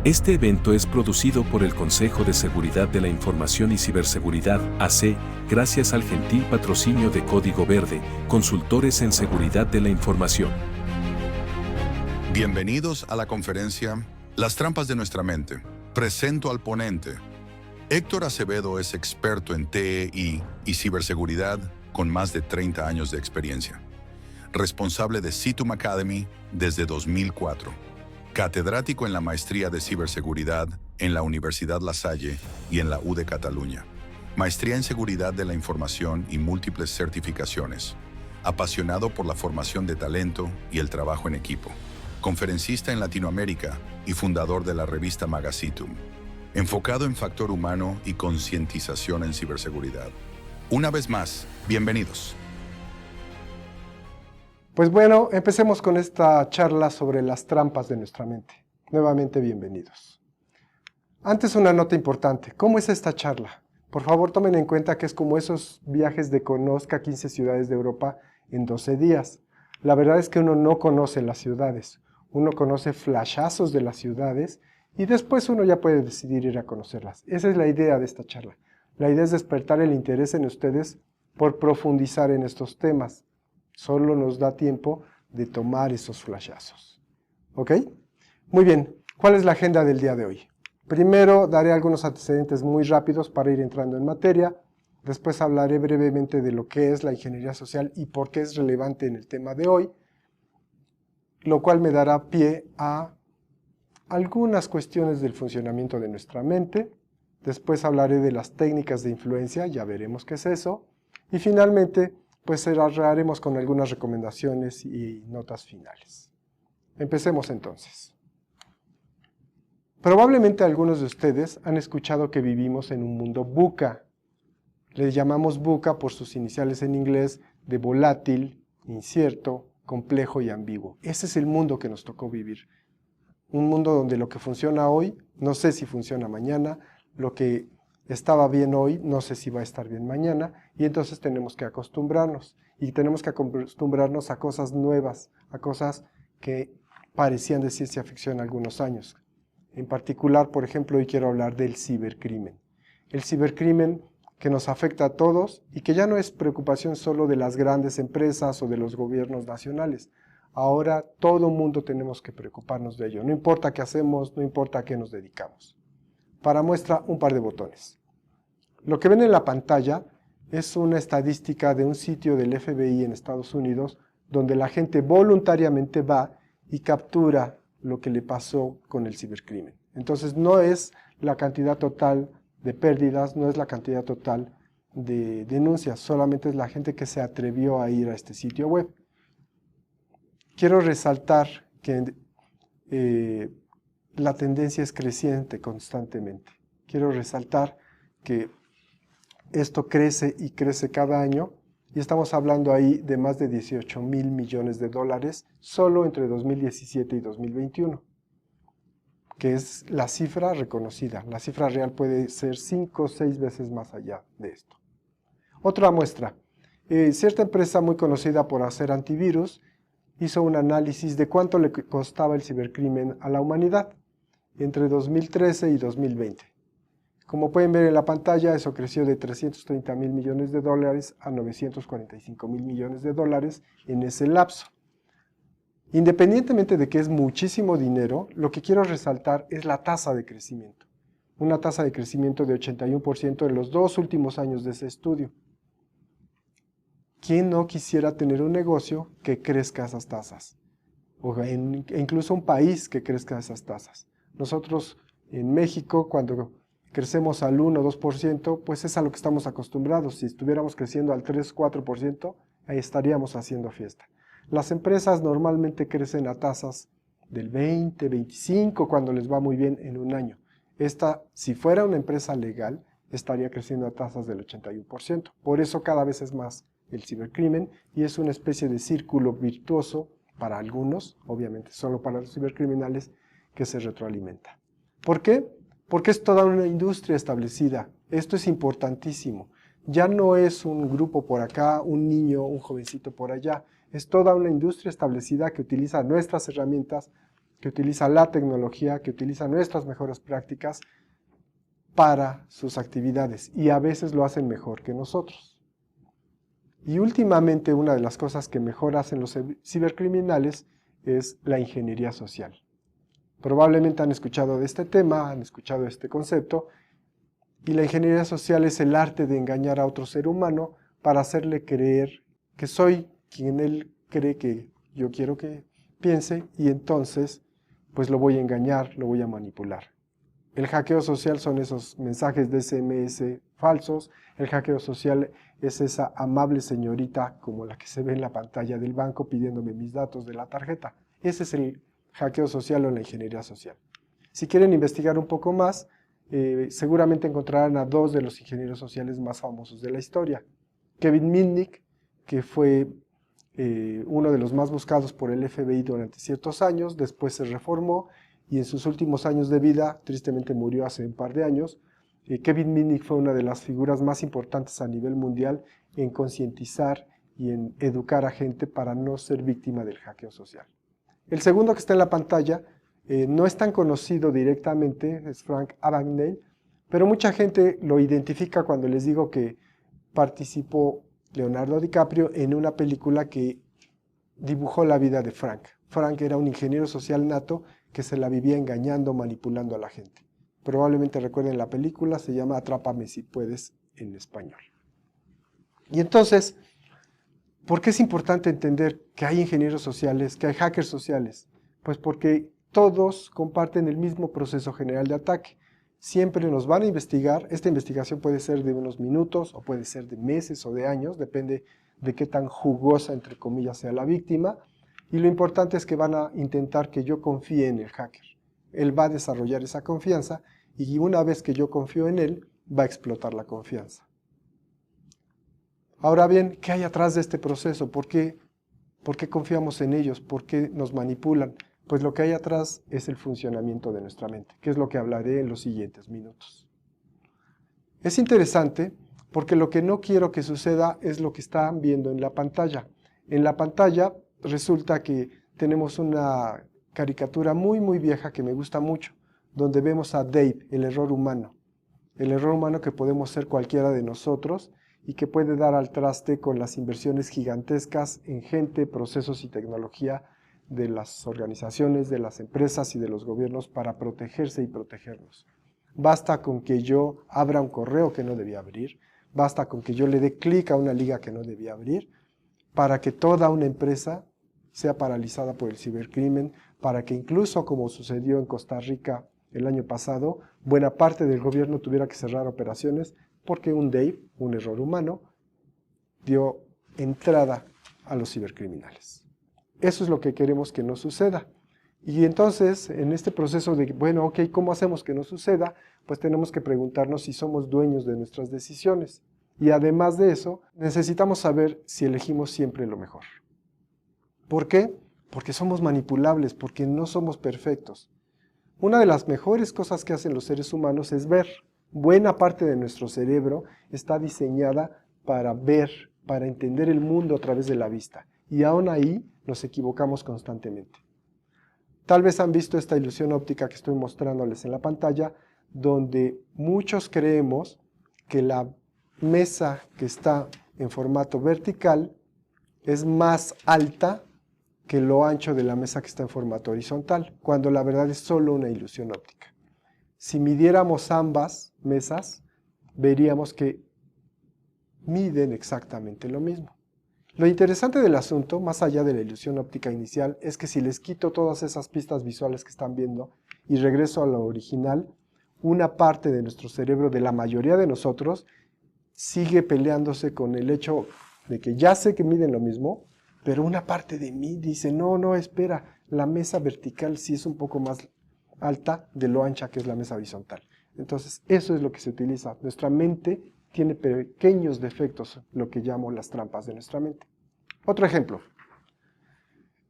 Este evento es producido por el Consejo de Seguridad de la Información y Ciberseguridad, AC, gracias al gentil patrocinio de Código Verde, consultores en seguridad de la información. Bienvenidos a la conferencia Las trampas de nuestra mente. Presento al ponente. Héctor Acevedo es experto en TEI y ciberseguridad con más de 30 años de experiencia. Responsable de Citum Academy desde 2004. Catedrático en la Maestría de Ciberseguridad en la Universidad La Salle y en la U de Cataluña. Maestría en Seguridad de la Información y múltiples certificaciones. Apasionado por la formación de talento y el trabajo en equipo. Conferencista en Latinoamérica y fundador de la revista Magacitum. Enfocado en factor humano y concientización en ciberseguridad. Una vez más, bienvenidos. Pues bueno, empecemos con esta charla sobre las trampas de nuestra mente. Nuevamente, bienvenidos. Antes, una nota importante. ¿Cómo es esta charla? Por favor, tomen en cuenta que es como esos viajes de conozca 15 ciudades de Europa en 12 días. La verdad es que uno no conoce las ciudades. Uno conoce flashazos de las ciudades y después uno ya puede decidir ir a conocerlas. Esa es la idea de esta charla. La idea es despertar el interés en ustedes por profundizar en estos temas. Solo nos da tiempo de tomar esos flashazos. ¿Ok? Muy bien. ¿Cuál es la agenda del día de hoy? Primero daré algunos antecedentes muy rápidos para ir entrando en materia. Después hablaré brevemente de lo que es la ingeniería social y por qué es relevante en el tema de hoy, lo cual me dará pie a algunas cuestiones del funcionamiento de nuestra mente. Después hablaré de las técnicas de influencia, ya veremos qué es eso. Y finalmente, pues cerraremos con algunas recomendaciones y notas finales. Empecemos entonces. Probablemente algunos de ustedes han escuchado que vivimos en un mundo VUCA. Le llamamos VUCA por sus iniciales en inglés de volátil, incierto, complejo y ambiguo. Ese es el mundo que nos tocó vivir. Un mundo donde lo que funciona hoy, no sé si funciona mañana, lo que estaba bien hoy, no sé si va a estar bien mañana, y entonces tenemos que acostumbrarnos. Y tenemos que acostumbrarnos a cosas nuevas, a cosas que parecían de ciencia ficción algunos años. En particular, por ejemplo, hoy quiero hablar del cibercrimen. El cibercrimen que nos afecta a todos y que ya no es preocupación solo de las grandes empresas o de los gobiernos nacionales. Ahora todo mundo tenemos que preocuparnos de ello. No importa qué hacemos, no importa a qué nos dedicamos. Para muestra, un par de botones. Lo que ven en la pantalla es una estadística de un sitio del FBI en Estados Unidos donde la gente voluntariamente va y captura lo que le pasó con el cibercrimen. Entonces no es la cantidad total de pérdidas, no es la cantidad total de denuncias, solamente es la gente que se atrevió a ir a este sitio web. Quiero resaltar que la tendencia es creciente constantemente. Quiero resaltar que esto crece y crece cada año y estamos hablando ahí de más de 18,000 millones de dólares solo entre 2017 y 2021, que es la cifra reconocida. La cifra real puede ser 5 o 6 veces más allá de esto. Otra muestra. Cierta empresa muy conocida por hacer antivirus hizo un análisis de cuánto le costaba el cibercrimen a la humanidad entre 2013 y 2020. Como pueden ver en la pantalla, eso creció de 330,000 millones de dólares a 945,000 millones de dólares en ese lapso. Independientemente de que es muchísimo dinero, lo que quiero resaltar es la tasa de crecimiento. Una tasa de crecimiento de 81% en los 2 últimos años de ese estudio. ¿Quién no quisiera tener un negocio que crezca esas tasas? E incluso un país que crezca esas tasas. Nosotros en México, cuando crecemos al 1 o 2%, pues es a lo que estamos acostumbrados. Si estuviéramos creciendo al 3 o 4%, ahí estaríamos haciendo fiesta. Las empresas normalmente crecen a tasas del 20, 25 cuando les va muy bien en un año. Esta, si fuera una empresa legal, estaría creciendo a tasas del 81%. Por eso cada vez es más el cibercrimen y es una especie de círculo virtuoso para algunos, obviamente solo para los cibercriminales, que se retroalimenta. ¿Por qué? Porque es toda una industria establecida. Esto es importantísimo. Ya no es un grupo por acá, un niño, un jovencito por allá. Es toda una industria establecida que utiliza nuestras herramientas que utiliza la tecnología, que utiliza nuestras mejores prácticas para sus actividades y a veces lo hacen mejor que nosotros. Y últimamente una de las cosas que mejor hacen los cibercriminales es la ingeniería social. Probablemente han escuchado de este tema, han escuchado este concepto, y la ingeniería social es el arte de engañar a otro ser humano para hacerle creer que soy quien él cree que yo quiero que piense, y entonces pues lo voy a engañar, lo voy a manipular. El hackeo social son esos mensajes de SMS falsos. El hackeo social es esa amable señorita como la que se ve en la pantalla del banco pidiéndome mis datos de la tarjeta. Ese es el hackeo social o la ingeniería social. Si quieren investigar un poco más, seguramente encontrarán a dos de los ingenieros sociales más famosos de la historia. Kevin Mitnick, que fue uno de los más buscados por el FBI durante ciertos años, después se reformó y en sus últimos años de vida, tristemente murió hace un par de años. Kevin Mitnick fue una de las figuras más importantes a nivel mundial en concientizar y en educar a gente para no ser víctima del hackeo social. El segundo que está en la pantalla no es tan conocido directamente, es Frank Abagnale, pero mucha gente lo identifica cuando les digo que participó Leonardo DiCaprio en una película que dibujó la vida de Frank. Frank era un ingeniero social nato que se la vivía engañando, manipulando a la gente. Probablemente recuerden la película, se llama Atrápame si puedes en español. Y entonces, ¿por qué es importante entender que hay ingenieros sociales, que hay hackers sociales? Pues porque todos comparten el mismo proceso general de ataque. Siempre nos van a investigar. Esta investigación puede ser de unos minutos o puede ser de meses o de años, depende de qué tan jugosa, entre comillas, sea la víctima. Y lo importante es que van a intentar que yo confíe en el hacker. Él va a desarrollar esa confianza y una vez que yo confío en él, va a explotar la confianza. Ahora bien, ¿qué hay atrás de este proceso? ¿Por qué confiamos en ellos? ¿Por qué nos manipulan? Pues lo que hay atrás es el funcionamiento de nuestra mente, que es lo que hablaré en los siguientes minutos. Es interesante porque lo que no quiero que suceda es lo que están viendo en la pantalla. En la pantalla resulta que tenemos una caricatura muy vieja que me gusta mucho, donde vemos a Dave, el error humano que podemos ser cualquiera de nosotros y que puede dar al traste con las inversiones gigantescas en gente, procesos y tecnología de las organizaciones, de las empresas y de los gobiernos para protegerse y protegernos. Basta con que yo abra un correo que no debía abrir, basta con que yo le dé clic a una liga que no debía abrir, para que toda una empresa sea paralizada por el cibercrimen, para que incluso, como sucedió en Costa Rica el año pasado, buena parte del gobierno tuviera que cerrar operaciones porque un Dave, un error humano, dio entrada a los cibercriminales. Eso es lo que queremos que no suceda. Y entonces, en este proceso de, bueno, ok, ¿cómo hacemos que no suceda? Pues tenemos que preguntarnos si somos dueños de nuestras decisiones. Y además de eso, necesitamos saber si elegimos siempre lo mejor. ¿Por qué? Porque somos manipulables, porque no somos perfectos. Una de las mejores cosas que hacen los seres humanos es ver. Buena parte de nuestro cerebro está diseñada para ver, para entender el mundo a través de la vista. Y aún ahí nos equivocamos constantemente. Tal vez han visto esta ilusión óptica que estoy mostrándoles en la pantalla, donde muchos creemos que la mesa que está en formato vertical es más alta que lo ancho de la mesa que está en formato horizontal, cuando la verdad es solo una ilusión óptica. Si midiéramos ambas mesas, veríamos que miden exactamente lo mismo. Lo interesante del asunto, más allá de la ilusión óptica inicial, es que si les quito todas esas pistas visuales que están viendo y regreso a lo original, una parte de nuestro cerebro, de la mayoría de nosotros, sigue peleándose con el hecho de que ya sé que miden lo mismo, pero una parte de mí dice, no, espera, la mesa vertical sí es un poco más alta de lo ancha que es la mesa horizontal. Entonces, eso es lo que se utiliza. Nuestra mente tiene pequeños defectos, lo que llamo las trampas de nuestra mente. Otro ejemplo.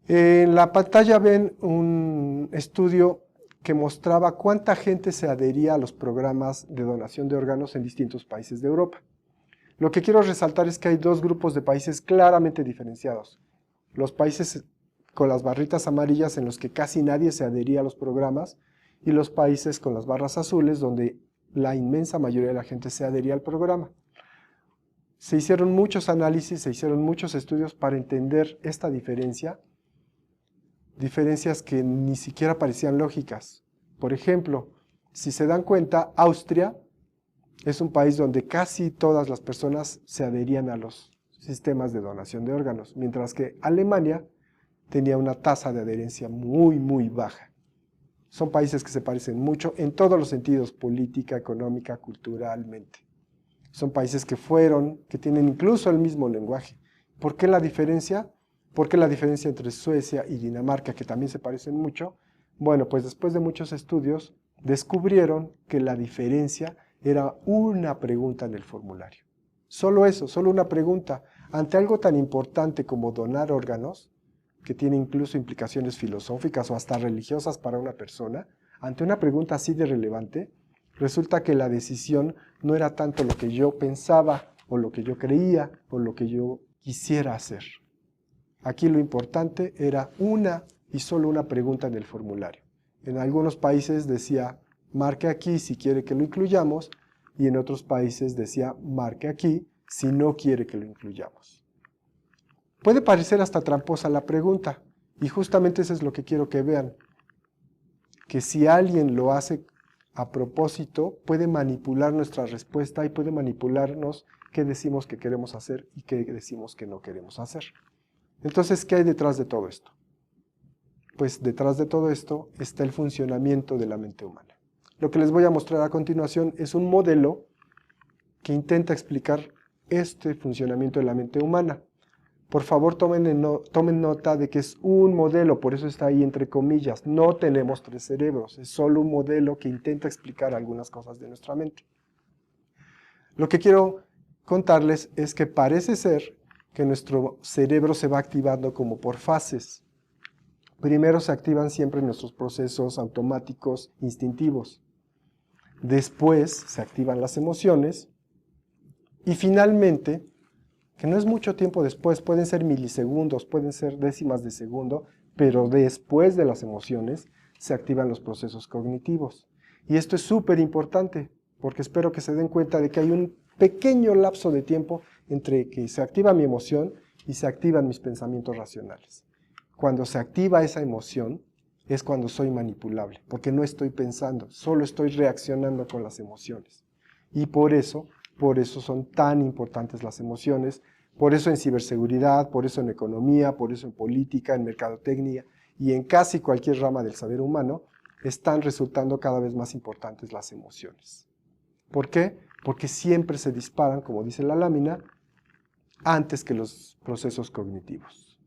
En la pantalla ven un estudio que mostraba cuánta gente se adhería a los programas de donación de órganos en distintos países de Europa. Lo que quiero resaltar es que hay dos grupos de países claramente diferenciados. Los países con las barritas amarillas en los que casi nadie se adhería a los programas, y los países con las barras azules donde la inmensa mayoría de la gente se adhería al programa. Se hicieron muchos análisis, se hicieron muchos estudios para entender esta diferencia, diferencias que ni siquiera parecían lógicas. Por ejemplo, si se dan cuenta, Austria es un país donde casi todas las personas se adherían a los sistemas de donación de órganos, mientras que Alemania tenía una tasa de adherencia muy, muy baja. Son países que se parecen mucho en todos los sentidos, política, económica, culturalmente. Son países que tienen incluso el mismo lenguaje. ¿Por qué la diferencia? ¿Por qué la diferencia entre Suecia y Dinamarca, que también se parecen mucho? Bueno, pues después de muchos estudios, descubrieron que la diferencia era una pregunta en el formulario. Solo eso, solo una pregunta. Ante algo tan importante como donar órganos, que tiene incluso implicaciones filosóficas o hasta religiosas para una persona, ante una pregunta así de relevante, resulta que la decisión no era tanto lo que yo pensaba, o lo que yo creía, o lo que yo quisiera hacer. Aquí lo importante era una y solo una pregunta en el formulario. En algunos países decía, marque aquí si quiere que lo incluyamos, y en otros países decía, marque aquí si no quiere que lo incluyamos. Puede parecer hasta tramposa la pregunta, y justamente eso es lo que quiero que vean, que si alguien lo hace a propósito, puede manipular nuestra respuesta y puede manipularnos qué decimos que queremos hacer y qué decimos que no queremos hacer. Entonces, ¿qué hay detrás de todo esto? Pues detrás de todo esto está el funcionamiento de la mente humana. Lo que les voy a mostrar a continuación es un modelo que intenta explicar este funcionamiento de la mente humana. Por favor, tomen nota de que es un modelo, por eso está ahí entre comillas. No tenemos 3 cerebros, es solo un modelo que intenta explicar algunas cosas de nuestra mente. Lo que quiero contarles es que parece ser que nuestro cerebro se va activando como por fases. Primero se activan siempre nuestros procesos automáticos instintivos. Después se activan las emociones. Y finalmente, que no es mucho tiempo después, pueden ser milisegundos, pueden ser décimas de segundo, pero después de las emociones se activan los procesos cognitivos. Y esto es súper importante, porque espero que se den cuenta de que hay un pequeño lapso de tiempo entre que se activa mi emoción y se activan mis pensamientos racionales. Cuando se activa esa emoción es cuando soy manipulable, porque no estoy pensando, solo estoy reaccionando con las emociones. Y por eso son tan importantes las emociones, por eso en ciberseguridad, por eso en economía, por eso en política, en mercadotecnia y en casi cualquier rama del saber humano, están resultando cada vez más importantes las emociones. ¿Por qué? Porque siempre se disparan, como dice la lámina, antes que los procesos cognitivos.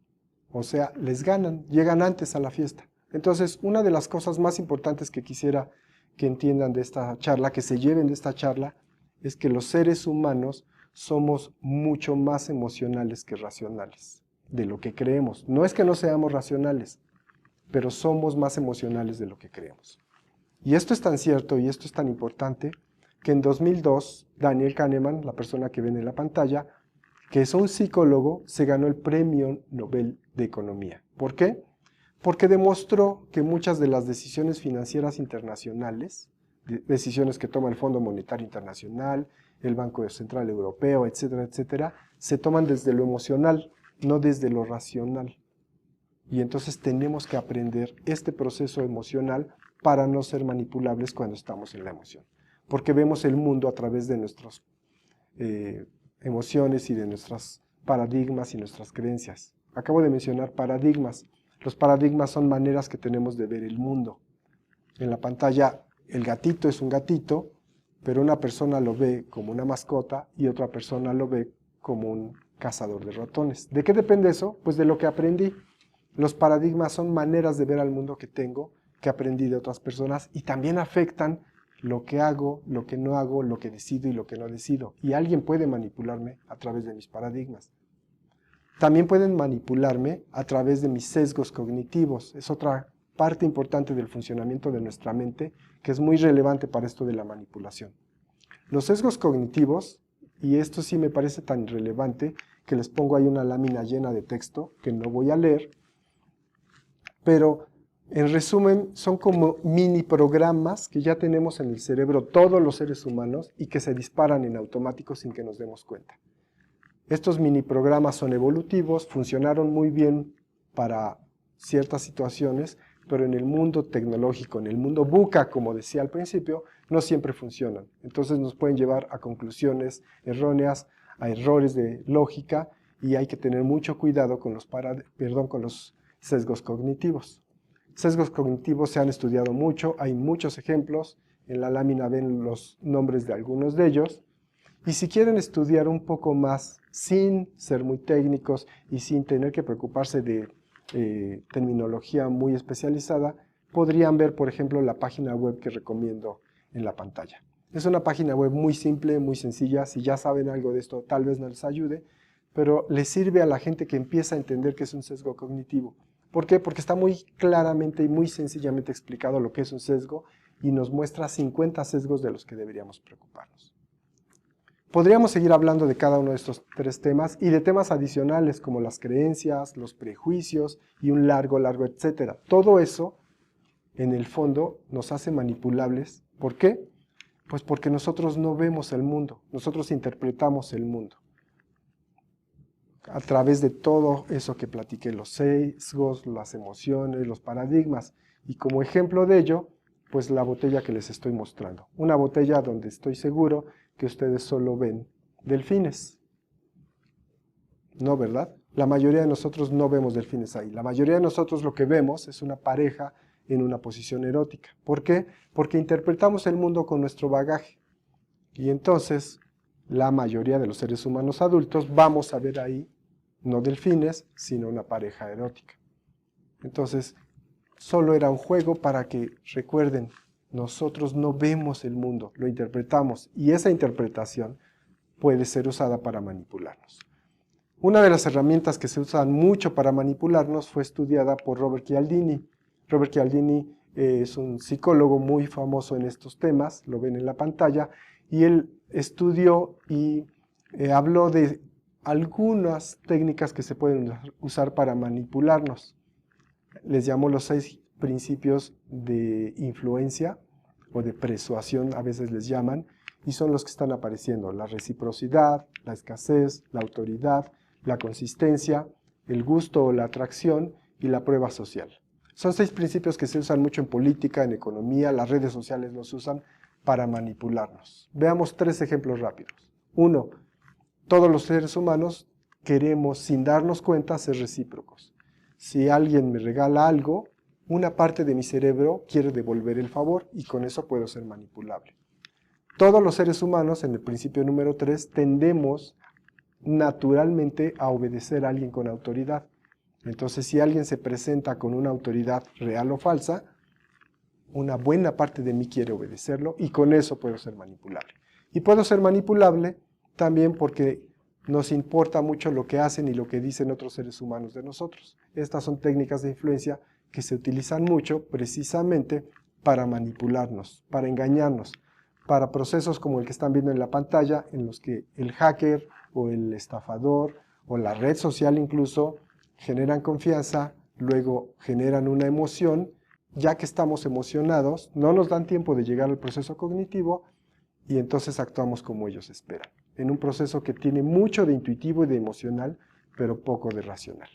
O sea, les ganan, llegan antes a la fiesta. Entonces, una de las cosas más importantes que quisiera que entiendan de esta charla, que se lleven de esta charla, es que los seres humanos somos mucho más emocionales que racionales, de lo que creemos. No es que no seamos racionales, pero somos más emocionales de lo que creemos. Y esto es tan cierto y esto es tan importante que en 2002, Daniel Kahneman, la persona que ven en la pantalla, que es un psicólogo, se ganó el Premio Nobel de Economía. ¿Por qué? Porque demostró que muchas de las decisiones financieras internacionales, decisiones que toma el Fondo Monetario Internacional, el Banco Central Europeo, etcétera, etcétera, se toman desde lo emocional, no desde lo racional. Y entonces tenemos que aprender este proceso emocional para no ser manipulables cuando estamos en la emoción. Porque vemos el mundo a través de nuestras emociones y de nuestros paradigmas y nuestras creencias. Acabo de mencionar paradigmas. Los paradigmas son maneras que tenemos de ver el mundo. En la pantalla el gatito es un gatito, pero una persona lo ve como una mascota y otra persona lo ve como un cazador de ratones. ¿De qué depende eso? Pues de lo que aprendí. Los paradigmas son maneras de ver al mundo que tengo, que aprendí de otras personas y también afectan lo que hago, lo que no hago, lo que decido y lo que no decido. Y alguien puede manipularme a través de mis paradigmas. También pueden manipularme a través de mis sesgos cognitivos. Es otra parte importante del funcionamiento de nuestra mente que es muy relevante para esto de la manipulación. Los sesgos cognitivos, y esto sí me parece tan relevante que les pongo ahí una lámina llena de texto que no voy a leer, pero en resumen son como mini programas que ya tenemos en el cerebro todos los seres humanos y que se disparan en automático sin que nos demos cuenta. Estos mini programas son evolutivos, funcionaron muy bien para ciertas situaciones, pero en el mundo tecnológico, en el mundo VUCA, como decía al principio, no siempre funcionan. Entonces nos pueden llevar a conclusiones erróneas, a errores de lógica, y hay que tener mucho cuidado con los sesgos cognitivos. Sesgos cognitivos se han estudiado mucho, hay muchos ejemplos, en la lámina ven los nombres de algunos de ellos, y si quieren estudiar un poco más sin ser muy técnicos y sin tener que preocuparse de terminología muy especializada, podrían ver, por ejemplo, la página web que recomiendo en la pantalla. Es una página web muy simple, muy sencilla. Si ya saben algo de esto, tal vez no les ayude, pero les sirve a la gente que empieza a entender que es un sesgo cognitivo. ¿Por qué? Porque está muy claramente y muy sencillamente explicado lo que es un sesgo y nos muestra 50 sesgos de los que deberíamos preocuparnos. Podríamos seguir hablando de cada uno de estos 3 temas y de temas adicionales como las creencias, los prejuicios y un largo etcétera. Todo eso, en el fondo, nos hace manipulables. ¿Por qué? Pues porque nosotros no vemos el mundo, nosotros interpretamos el mundo. A través de todo eso que platiqué, los sesgos, las emociones, los paradigmas. Y como ejemplo de ello, pues la botella que les estoy mostrando. Una botella donde estoy seguro que ustedes solo ven delfines. No, ¿verdad? La mayoría de nosotros no vemos delfines ahí. La mayoría de nosotros lo que vemos es una pareja en una posición erótica. ¿Por qué? Porque interpretamos el mundo con nuestro bagaje. Y entonces, la mayoría de los seres humanos adultos vamos a ver ahí no delfines, sino una pareja erótica. Entonces, solo era un juego para que recuerden, nosotros no vemos el mundo, lo interpretamos, y esa interpretación puede ser usada para manipularnos. Una de las herramientas que se usan mucho para manipularnos fue estudiada por Robert Cialdini. Robert Cialdini es un psicólogo muy famoso en estos temas, lo ven en la pantalla, y él estudió y habló de algunas técnicas que se pueden usar para manipularnos. Les llamó los 6 principios de influencia o de persuasión, a veces les llaman, y son los que están apareciendo: la reciprocidad, la escasez, la autoridad, la consistencia, el gusto o la atracción y la prueba social. Son 6 principios que se usan mucho en política, en economía, las redes sociales los usan para manipularnos. Veamos 3 ejemplos rápidos. 1. Todos los seres humanos queremos, sin darnos cuenta, ser recíprocos. Si alguien me regala algo, una parte de mi cerebro quiere devolver el favor y con eso puedo ser manipulable. Todos los seres humanos, en el principio número 3, tendemos naturalmente a obedecer a alguien con autoridad. Entonces, si alguien se presenta con una autoridad real o falsa, una buena parte de mí quiere obedecerlo y con eso puedo ser manipulable. Y puedo ser manipulable también porque nos importa mucho lo que hacen y lo que dicen otros seres humanos de nosotros. Estas son técnicas de influencia que se utilizan mucho precisamente para manipularnos, para engañarnos, para procesos como el que están viendo en la pantalla, en los que el hacker o el estafador o la red social incluso generan confianza, luego generan una emoción. Ya que estamos emocionados, no nos dan tiempo de llegar al proceso cognitivo y entonces actuamos como ellos esperan, en un proceso que tiene mucho de intuitivo y de emocional, pero poco de racional.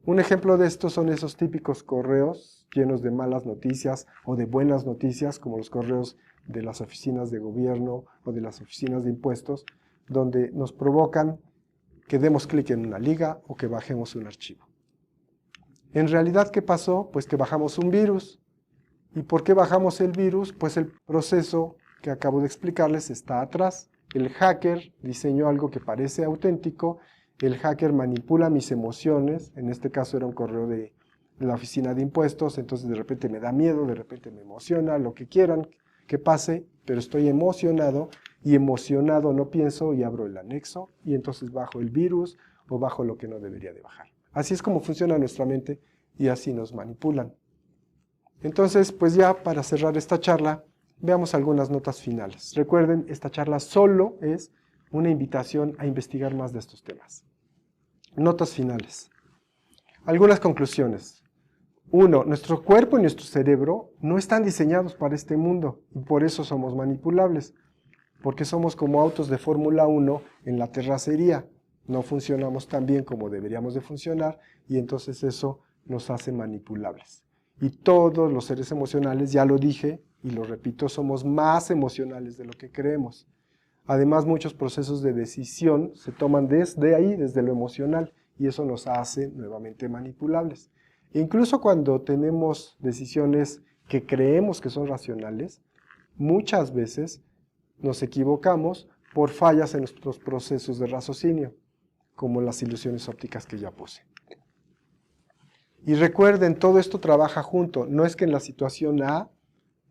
Un ejemplo de esto son esos típicos correos llenos de malas noticias o de buenas noticias, como los correos de las oficinas de gobierno o de las oficinas de impuestos, donde nos provocan que demos clic en una liga o que bajemos un archivo. En realidad, ¿qué pasó? Pues que bajamos un virus. ¿Y por qué bajamos el virus? Pues el proceso que acabo de explicarles está atrás. El hacker diseñó algo que parece auténtico. El hacker manipula mis emociones. En este caso era un correo de la oficina de impuestos. Entonces de repente me da miedo, de repente me emociona, lo que quieran que pase, pero estoy emocionado y emocionado no pienso y abro el anexo y entonces bajo el virus o bajo lo que no debería de bajar. Así es como funciona nuestra mente y así nos manipulan. Entonces, pues ya para cerrar esta charla, veamos algunas notas finales. Recuerden, esta charla solo es una invitación a investigar más de estos temas. Notas finales. Algunas conclusiones. Uno, nuestro cuerpo y nuestro cerebro no están diseñados para este mundo y por eso somos manipulables, porque somos como autos de Fórmula 1 en la terracería. No funcionamos tan bien como deberíamos de funcionar y entonces eso nos hace manipulables. Y todos los seres emocionales, ya lo dije y lo repito, somos más emocionales de lo que creemos. Además, muchos procesos de decisión se toman desde ahí, desde lo emocional, y eso nos hace nuevamente manipulables. Incluso cuando tenemos decisiones que creemos que son racionales, muchas veces nos equivocamos por fallas en nuestros procesos de raciocinio, como las ilusiones ópticas que ya puse. Y recuerden, todo esto trabaja junto. No es que en la situación A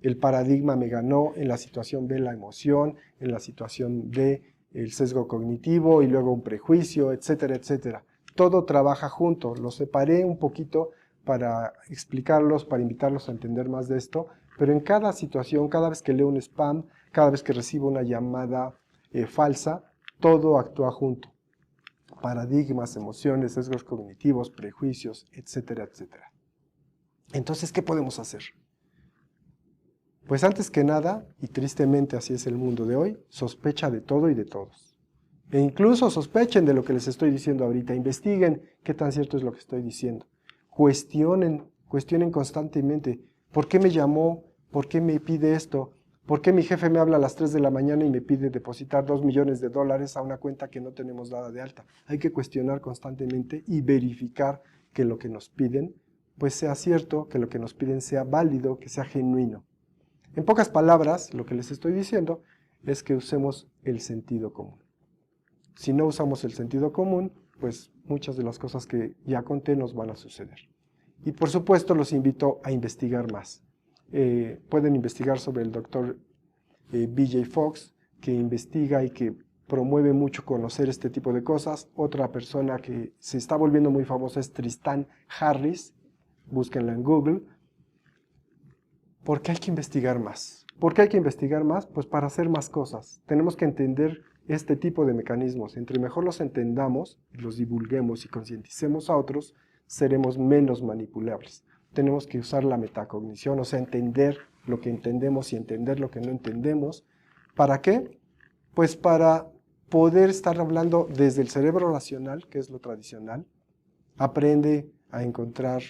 el paradigma me ganó, en la situación B la emoción, en la situación D el sesgo cognitivo y luego un prejuicio, etcétera, etcétera. Todo trabaja junto. Lo separé un poquito para explicarlos, para invitarlos a entender más de esto, pero en cada situación, cada vez que leo un spam, cada vez que recibo una llamada falsa, todo actúa junto. Paradigmas, emociones, sesgos cognitivos, prejuicios, etcétera, etcétera. Entonces, ¿qué podemos hacer? Pues antes que nada, y tristemente así es el mundo de hoy, sospecha de todo y de todos. E incluso sospechen de lo que les estoy diciendo ahorita, investiguen qué tan cierto es lo que estoy diciendo. Cuestionen constantemente, ¿por qué me llamó? ¿Por qué me pide esto? ¿Por qué mi jefe me habla a las 3 de la mañana y me pide depositar $2 millones a una cuenta que no tenemos dada de alta? Hay que cuestionar constantemente y verificar que lo que nos piden pues sea cierto, que lo que nos piden sea válido, que sea genuino. En pocas palabras, lo que les estoy diciendo es que usemos el sentido común. Si no usamos el sentido común, pues muchas de las cosas que ya conté nos van a suceder. Y por supuesto los invito a investigar más. Pueden investigar sobre el doctor BJ Fox, que investiga y que promueve mucho conocer este tipo de cosas. Otra persona que se está volviendo muy famosa es Tristan Harris, búsquenla en Google. ¿Por qué hay que investigar más? ¿Por qué hay que investigar más? Pues para hacer más cosas. Tenemos que entender este tipo de mecanismos. Entre mejor los entendamos, los divulguemos y concienticemos a otros, seremos menos manipulables. Tenemos que usar la metacognición, o sea, entender lo que entendemos y entender lo que no entendemos. ¿Para qué? Pues para poder estar hablando desde el cerebro racional, que es lo tradicional. Aprende a encontrar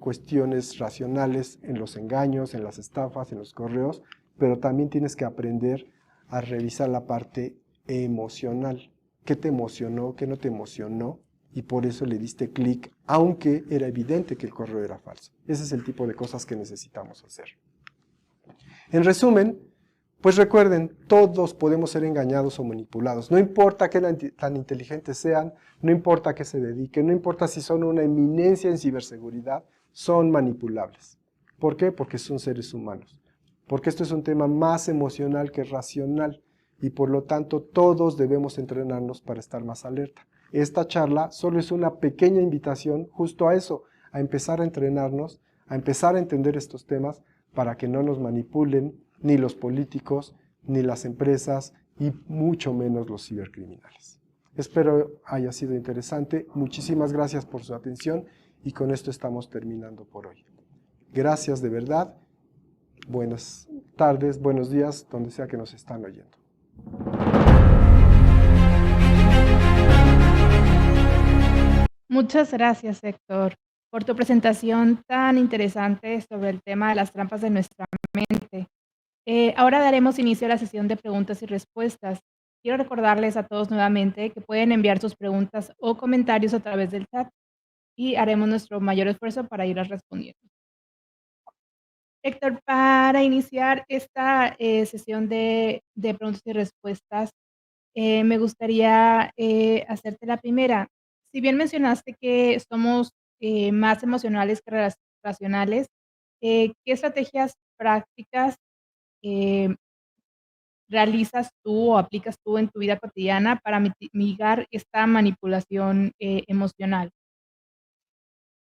cuestiones racionales en los engaños, en las estafas, en los correos, pero también tienes que aprender a revisar la parte emocional. ¿Qué te emocionó? ¿Qué no te emocionó? Y por eso le diste clic, aunque era evidente que el correo era falso. Ese es el tipo de cosas que necesitamos hacer. En resumen, pues recuerden, todos podemos ser engañados o manipulados. No importa qué tan inteligentes sean, no importa a qué se dediquen, no importa si son una eminencia en ciberseguridad, son manipulables. ¿Por qué? Porque son seres humanos. Porque esto es un tema más emocional que racional y por lo tanto todos debemos entrenarnos para estar más alerta. Esta charla solo es una pequeña invitación justo a eso, a empezar a entrenarnos, a empezar a entender estos temas para que no nos manipulen ni los políticos, ni las empresas y mucho menos los cibercriminales. Espero haya sido interesante. Muchísimas gracias por su atención y con esto estamos terminando por hoy. Gracias de verdad. Buenas tardes, buenos días, donde sea que nos están oyendo. Muchas gracias, Héctor, por tu presentación tan interesante sobre el tema de las trampas de nuestra mente. Ahora daremos inicio a la sesión de preguntas y respuestas. Quiero recordarles a todos nuevamente que pueden enviar sus preguntas o comentarios a través del chat y haremos nuestro mayor esfuerzo para irlas respondiendo. Héctor, para iniciar esta sesión de preguntas y respuestas, me gustaría hacerte la primera. Si bien mencionaste que somos más emocionales que racionales, ¿qué estrategias prácticas realizas tú o aplicas tú en tu vida cotidiana para mitigar esta manipulación emocional?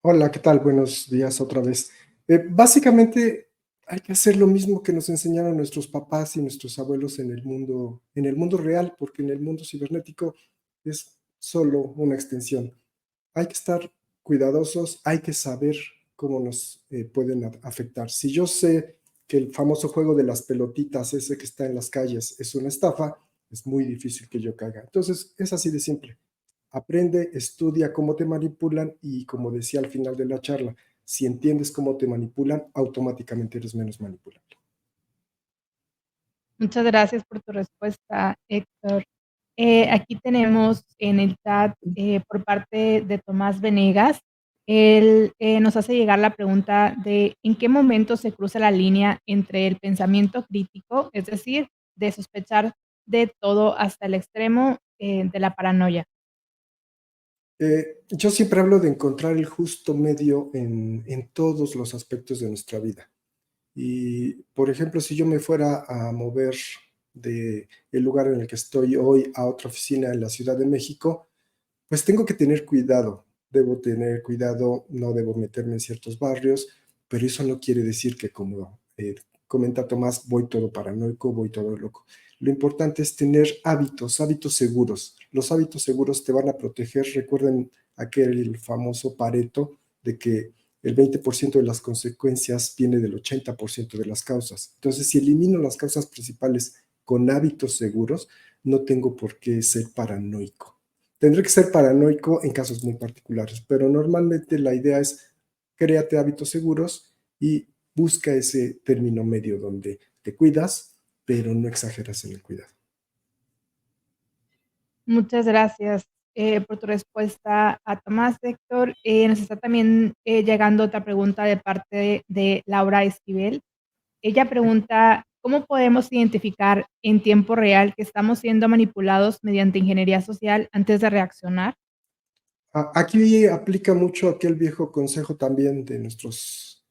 Hola, ¿qué tal? Buenos días otra vez. Básicamente hay que hacer lo mismo que nos enseñaron nuestros papás y nuestros abuelos en el mundo real, porque en el mundo cibernético es solo una extensión. Hay que estar cuidadosos, hay que saber cómo nos pueden afectar. Si yo sé que el famoso juego de las pelotitas, ese que está en las calles, es una estafa, es muy difícil que yo caiga. Entonces, es así de simple. Aprende, estudia cómo te manipulan y, como decía al final de la charla, si entiendes cómo te manipulan, automáticamente eres menos manipulable. Muchas gracias por tu respuesta, Héctor. Aquí tenemos en el chat por parte de Tomás Venegas, él nos hace llegar la pregunta de ¿en qué momento se cruza la línea entre el pensamiento crítico, es decir, de sospechar de todo hasta el extremo de la paranoia? Yo siempre hablo de encontrar el justo medio en todos los aspectos de nuestra vida. Y, por ejemplo, si yo me fuera a mover del lugar en el que estoy hoy a otra oficina en la Ciudad de México, pues tengo que tener cuidado. Debo tener cuidado, no debo meterme en ciertos barrios, pero eso no quiere decir que, como comenta Tomás, voy todo paranoico, voy todo loco. Lo importante es tener hábitos seguros. Los hábitos seguros te van a proteger. Recuerden aquel famoso Pareto de que el 20% de las consecuencias viene del 80% de las causas. Entonces, si elimino las causas principales con hábitos seguros, no tengo por qué ser paranoico. Tendré que ser paranoico en casos muy particulares, pero normalmente la idea es créate hábitos seguros y busca ese término medio donde te cuidas, pero no exageras en el cuidado. Muchas gracias por tu respuesta a Tomás, Héctor. Nos está también llegando otra pregunta de parte de Laura Esquivel. Ella pregunta, ¿cómo podemos identificar en tiempo real que estamos siendo manipulados mediante ingeniería social antes de reaccionar? Aquí aplica mucho aquel viejo consejo también de nuestros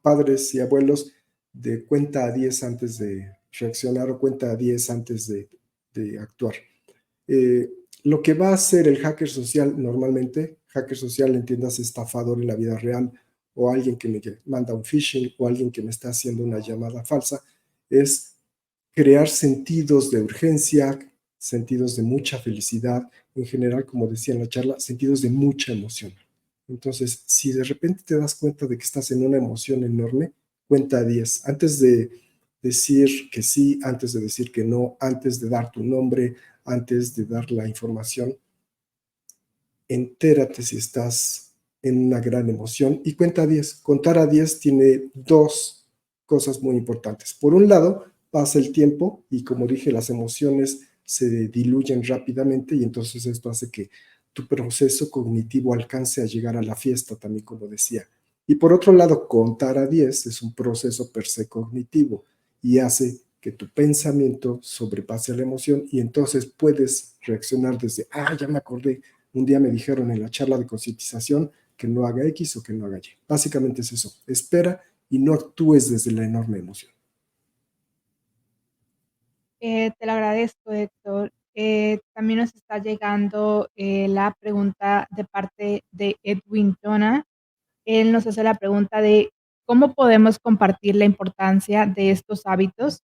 padres y abuelos de cuenta a 10 antes de reaccionar o cuenta a 10 antes de actuar. Eh, lo que va a hacer el hacker social normalmente, hacker social entiendas estafador en la vida real o alguien que me manda un phishing o alguien que me está haciendo una llamada falsa, es crear sentidos de urgencia, sentidos de mucha felicidad, en general, como decía en la charla, sentidos de mucha emoción. Entonces, si de repente te das cuenta de que estás en una emoción enorme, cuenta a 10. Antes de decir que sí, antes de decir que no, antes de dar tu nombre, antes de dar la información, entérate si estás en una gran emoción y cuenta a 10. Contar a 10 tiene dos cosas muy importantes. Por un lado, pasa el tiempo y, como dije, las emociones se diluyen rápidamente y entonces esto hace que tu proceso cognitivo alcance a llegar a la fiesta, también como decía. Y por otro lado, contar a 10 es un proceso per se cognitivo y hace que tu pensamiento sobrepase a la emoción y entonces puedes reaccionar desde, ya me acordé, un día me dijeron en la charla de concientización que no haga X o que no haga Y. Básicamente es eso, espera y no actúes desde la enorme emoción. Te lo agradezco, Héctor. También nos está llegando la pregunta de parte de Edwin Jonah. Él nos hace la pregunta de cómo podemos compartir la importancia de estos hábitos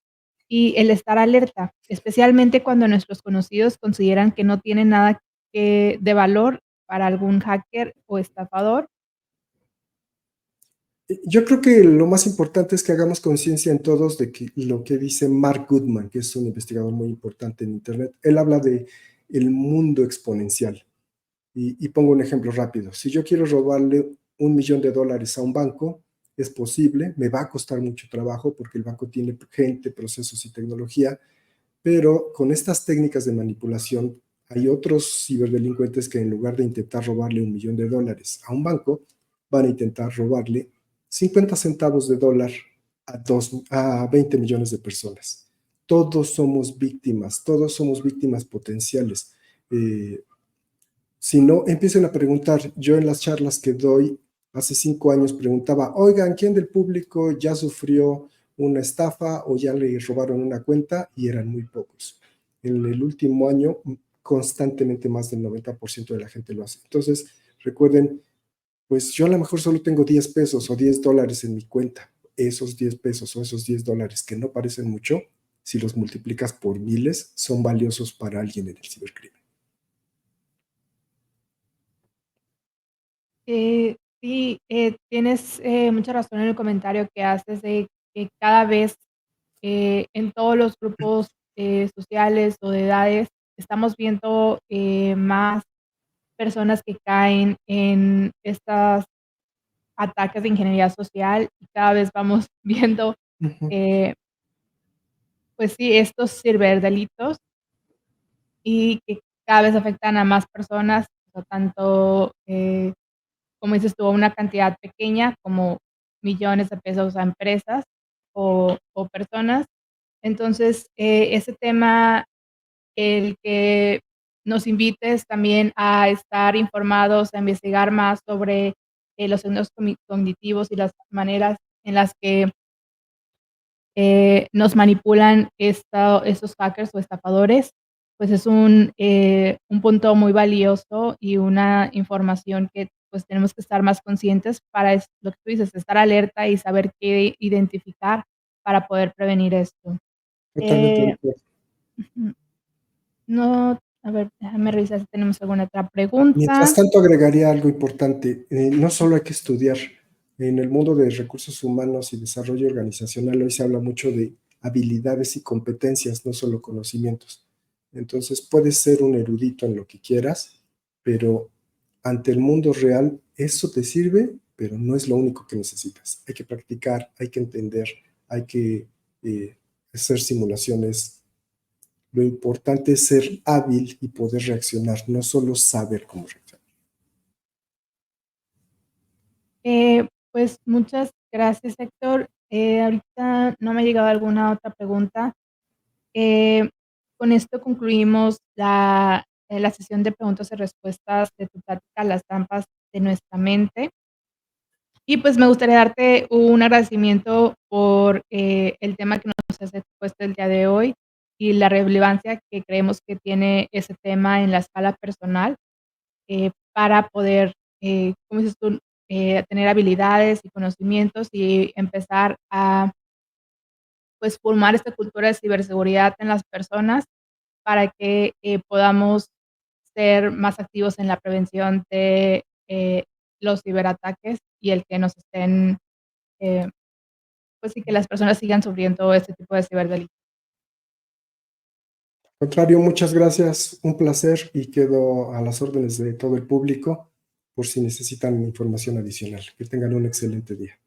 y el estar alerta, especialmente cuando nuestros conocidos consideran que no tienen nada de valor para algún hacker o estafador. Yo creo que lo más importante es que hagamos conciencia en todos de que lo que dice Mark Goodman, que es un investigador muy importante en Internet, él habla de el mundo exponencial. Y pongo un ejemplo rápido. Si yo quiero robarle $1,000,000 a un banco, es posible, me va a costar mucho trabajo porque el banco tiene gente, procesos y tecnología, pero con estas técnicas de manipulación hay otros ciberdelincuentes que en lugar de intentar robarle $1,000,000 a un banco, van a intentar robarle 50 centavos de dólar a 20 millones de personas. Todos somos víctimas potenciales. Si no, empiecen a preguntar. Yo en las charlas que doy hace 5 años preguntaba, oigan, ¿quién del público ya sufrió una estafa o ya le robaron una cuenta? Y eran muy pocos. En el último año, constantemente más del 90% de la gente lo hace. Entonces, recuerden, pues yo a lo mejor solo tengo 10 pesos o $10 en mi cuenta. Esos 10 pesos o esos $10 que no parecen mucho, si los multiplicas por miles, son valiosos para alguien en el cibercrimen. Sí, tienes mucha razón en el comentario que haces de que cada vez en todos los grupos sociales o de edades estamos viendo más personas que caen en estos ataques de ingeniería social y cada vez vamos viendo, Ujú. eh, pues sí, estos ciberdelitos y que cada vez afectan a más personas, o tanto, como dices tú, una cantidad pequeña como millones de pesos a empresas o personas. Entonces, ese tema, el que nos invites también a estar informados, a investigar más sobre los signos cognitivos y las maneras en las que nos manipulan estos hackers o estafadores, pues es un punto muy valioso y una información que pues tenemos que estar más conscientes para lo que tú dices, estar alerta y saber qué identificar para poder prevenir esto. Totalmente de Eh, acuerdo. ujú, no, a ver, déjame revisar si tenemos alguna otra Mientras pregunta. tanto, agregaría algo importante. No solo hay que estudiar. En el mundo de recursos humanos y desarrollo organizacional hoy se habla mucho de habilidades y competencias, no solo conocimientos. Entonces, puedes ser un erudito en lo que quieras, pero ante el mundo real eso te sirve, pero no es lo único que necesitas. Hay que practicar, hay que entender, hay que eh, hacer simulaciones. Lo importante es ser hábil y poder reaccionar, no solo saber cómo reaccionar. Pues muchas gracias, Héctor. Ahorita no me ha llegado alguna otra pregunta. Eh, con esto concluimos la sesión de preguntas y respuestas de tu plática, las trampas de nuestra mente. Y pues me gustaría darte un agradecimiento por el tema que nos has expuesto el día de hoy y la relevancia que creemos que tiene ese tema en la escala personal para poder, como dices tú, tener habilidades y conocimientos y empezar a pues formar esta cultura de ciberseguridad en las personas para que podamos ser más activos en la prevención de los ciberataques y el que nos estén, eh, pues sí, que las personas sigan sufriendo este tipo de ciberdelitos. Al contrario, muchas gracias, un placer y quedo a las órdenes de todo el público por si necesitan información adicional. Que tengan un excelente día.